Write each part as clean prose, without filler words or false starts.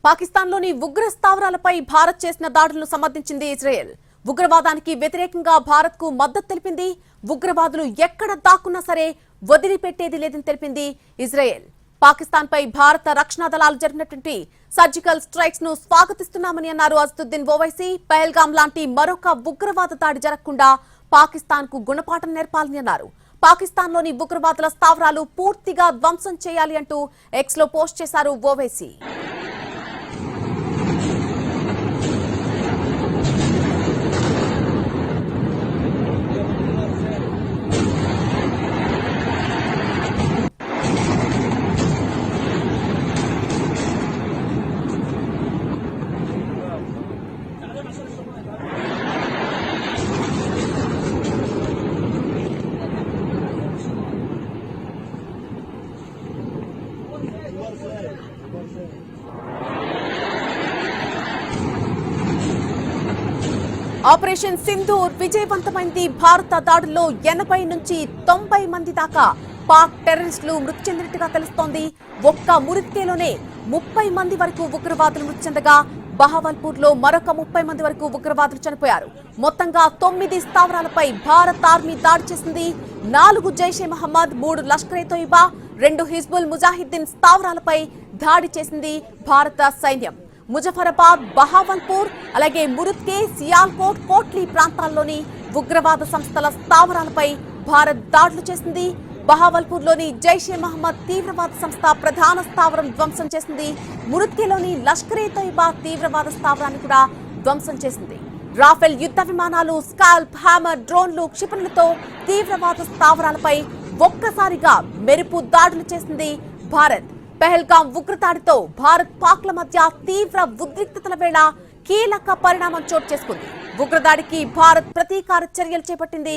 పాకిస్తాన్లోని ఉగ్ర స్థావరాలపై భారత్ చేసిన దాడులను సమర్థించింది ఇజ్రాయెల్. ఉగ్రవాదానికి వ్యతిరేకంగా భారత్కు మద్దతు తెలిపింది. ఉగ్రవాదులు ఎక్కడ దాక్కున్నా సరే వదిలిపెట్టేది లేదని తెలిపింది ఇజ్రాయెల్. పాకిస్తాన్పై భారత రక్షణ దళాలు జరిపినటువంటి సర్జికల్ స్ట్రైక్స్ ను స్వాగతిస్తున్నామని అన్నారు అసదుద్దీన్ ఓవైసీ. పహల్గాం లాంటి మరొక ఉగ్రవాద దాడి జరగకుండా పాకిస్తాన్ కు గుణపాఠం నేర్పాలని అన్నారు. పాకిస్తాన్లోని ఉగ్రవాదుల స్థావరాలు పూర్తిగా ధ్వంసం చేయాలి అంటూ ఎక్స్ లో పోస్ట్ చేశారు ఓవైసీ. ఆపరేషన్ సింధూర్ విజయవంతమైంది. భారత దాడుల్లో 80 నుంచి 90 మంది దాకా పాక్ టెర్రరిస్టులు మృతి చెందినట్టుగా తెలుస్తోంది. ఒక్క మురిక్కేలోనే 30 మంది వరకు ఉగ్రవాదులు మృతి చెందగా బహావల్పూర్ లో మరొక 30 మంది వరకు ఉగ్రవాదులు చనిపోయారు. మొత్తంగా 9 స్థావరాలపై భారత్ ఆర్మీ దాడి చేసింది. 4 జైషే మహమ్మద్, 3 లష్కరే తోయిబా, 2 హిజ్బుల్ ముజాహిద్దీన్ స్థావరాలపై దాడి చేసింది భారత సైన్యం. ముజఫరాబాద్, బహావల్పూర్, అలాగే మురుత్కే, సియాల్కోట్, కోట్లీ ప్రాంతాల్లోని ఉగ్రవాద సంస్థల స్థావరాలపై భారత్ దాడులు చేసింది. బహావల్పూర్లోని జైషే మహమ్మద్ తీవ్రవాద సంస్థ ప్రధాన స్థావరం ధ్వంసం చేసింది. మురుత్కేలోని లష్కరే తోయిబా తీవ్రవాద స్థావరాన్ని కూడా ధ్వంసం చేసింది. రాఫెల్ యుద్ధ విమానాలు, స్కాల్ప్, హ్యామర్ డ్రోన్లు, క్షిపణులతో తీవ్రవాద స్థావరాలపై ఒక్కసారిగా మెరుపు దాడులు చేసింది భారత్. పహల్గాం ఉగ్రదాడితో భారత్ పాక్ల మధ్య తీవ్ర ఉద్రిక్తతల వేళ కీలక పరిణామం చోటు చేసుకుంది. ఉగ్రదాడికి భారత్ ప్రతీకార చర్యలు చేపట్టింది.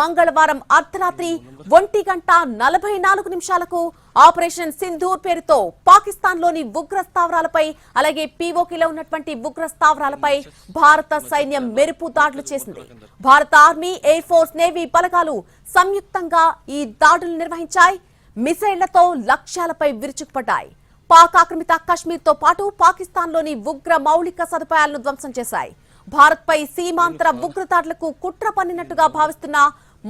మంగళవారం అర్ధరాత్రి 1:44 ఆపరేషన్ సింధూర్ పేరుతో పాకిస్తాన్లోని ఉగ్ర స్థావరాలపై, అలాగే పీఓకేలో ఉన్నటువంటి ఉగ్ర స్థావరాలపై భారత సైన్యం మెరుపు దాడులు చేసింది. భారత ఆర్మీ, ఎయిర్ ఫోర్స్, నేవీ బలగాలు సంయుక్తంగా ఈ దాడులు నిర్వహించాయి. మిసైళ్లతో లక్ష్యాలపై విరుచుకుపడ్డాయి. పాక్ ఆక్రమిత కశ్మీర్ తో పాటు పాకిస్తాన్లోని ఉగ్ర మౌలిక సదుపాయాలను ధ్వంసం చేశాయి. భారత్ పై సీమాంతర ఉగ్రదాడులకు కుట్ర పన్నినట్టుగా భావిస్తున్న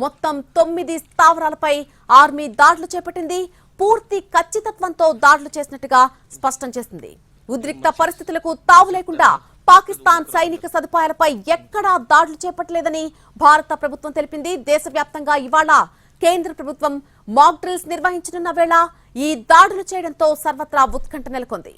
మొత్తం 9 స్థావరాలపై ఆర్మీ దాడులు చేపట్టింది. పూర్తి ఖచ్చితత్వంతో దాడులు చేసినట్టుగా స్పష్టం చేసింది. ఉద్రిక్త పరిస్థితులకు తావు లేకుండా పాకిస్తాన్ సైనిక సదుపాయాలపై ఎక్కడా దాడులు చేపట్టలేదని భారత ప్రభుత్వం తెలిపింది. దేశవ్యాప్తంగా ఇవాళ కేంద్ర ప్రభుత్వం మాక్ డ్రిల్స్ నిర్వహించనున్న వేళ ఈ దాడులు చేయడంతో సర్వత్రా ఉత్కంఠ నెలకొంది.